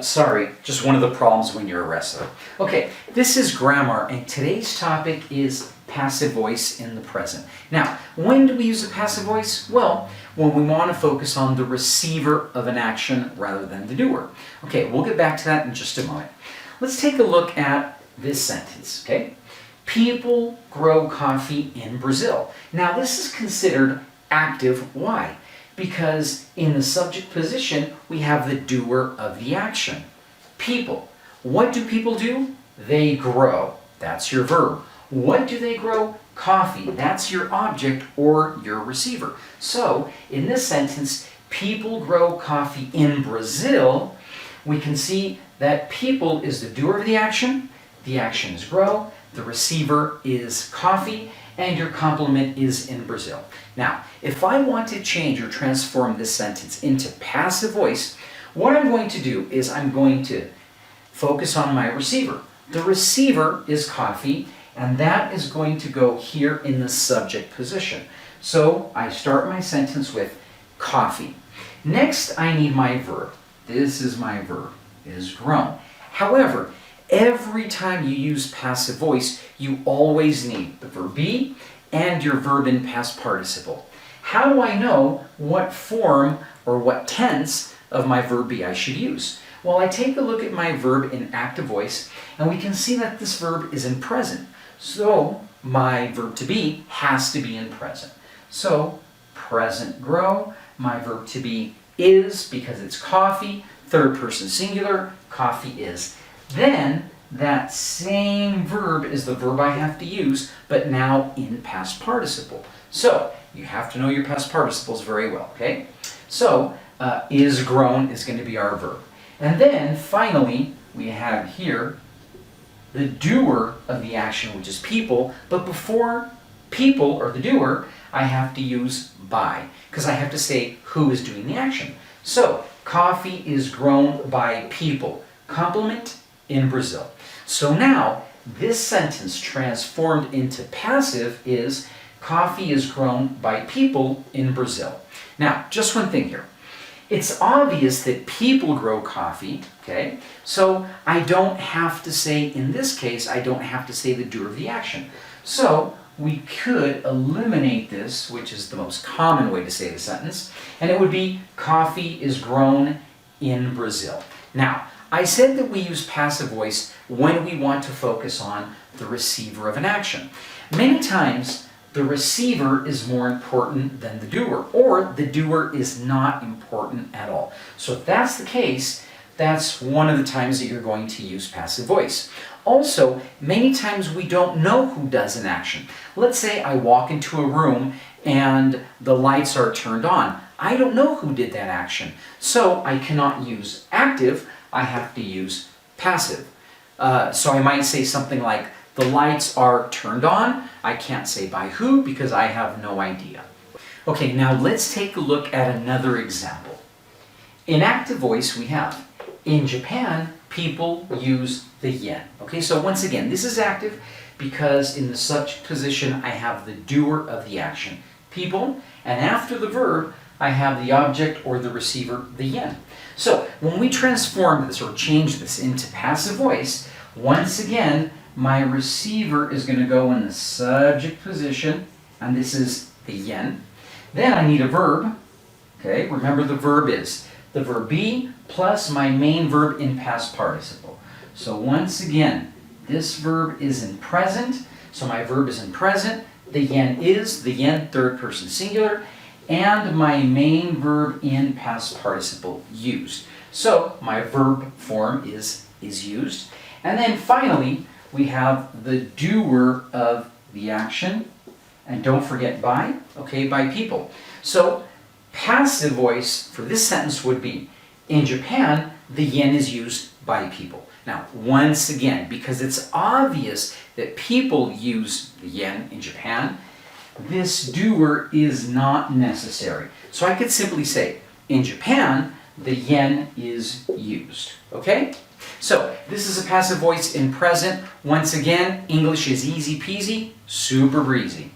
Sorry, just one of the problems when you're a wrestler. Okay, this is grammar, and today's topic is passive voice in the present. Now, when do we use a passive voice? Well, when we want to focus on the receiver of an action rather than the doer. Okay, we'll get back to that in just a moment. Let's take a look at this sentence, okay? People grow coffee in Brazil. Now, this is considered active. Why? Because in the subject position, we have the doer of the action. People. What do people do? They grow. That's your verb. What do they grow? Coffee. That's your object or your receiver. So, in this sentence, people grow coffee in Brazil. We can see that people is the doer of the action is grow, the receiver is coffee, and your complement is in Brazil. Now, if I want to change or transform this sentence into passive voice, what I'm going to do is I'm going to focus on my receiver. The receiver is coffee, and that is going to go here in the subject position. So I start my sentence with coffee. Next, I need my verb. This is my verb, is grown. However, every time you use passive voice, you always need the verb be and your verb in past participle. How do I know what form or what tense of my verb be I should use? Well, I take a look at my verb in active voice, and we can see that this verb is in present. So my verb to be has to be in present. So present grow, my verb to be is, because it's coffee, third person singular, coffee is. Then that same verb is the verb I have to use, but now in past participle. So you have to know your past participles very well, okay? So is grown is going to be our verb. And then finally, we have here the doer of the action, which is people, but before people or the doer, I have to use by, because I have to say who is doing the action. So coffee is grown by people. Complement in Brazil. So now, this sentence transformed into passive is coffee is grown by people in Brazil. Now, just one thing here. It's obvious that people grow coffee, okay? So I don't have to say, in this case, I don't have to say the doer of the action. So we could eliminate this, which is the most common way to say the sentence, and it would be coffee is grown in Brazil. Now, I said that we use passive voice when we want to focus on the receiver of an action. Many times, the receiver is more important than the doer, or the doer is not important at all. So if that's the case, that's one of the times that you're going to use passive voice. Also, many times we don't know who does an action. Let's say I walk into a room and the lights are turned on. I don't know who did that action. So I cannot use active, I have to use passive. So I might say something like, the lights are turned on. I can't say by who because I have no idea. Okay, now let's take a look at another example. In active voice we have, in Japan, people use the yen. Okay, so once again, this is active because in the subject position I have the doer of the action, people, and after the verb, I have the object or the receiver, the yen. So when we transform this or change this into passive voice, once again, my receiver is going to go in the subject position, and this is the yen. Then I need a verb. Okay, remember the verb is the verb be plus my main verb in past participle. So once again, this verb is in present, so my verb is in present. The yen is, the yen third person singular, and my main verb in past participle used. So my verb form is used. And then finally, we have the doer of the action. And don't forget by, okay, by people. So passive voice for this sentence would be, in Japan, the yen is used by people. Now, once again, because it's obvious that people use the yen in Japan, this doer is not necessary. So I could simply say, in Japan, the yen is used. Okay? So, this is a passive voice in present. Once again, English is easy peasy, super breezy.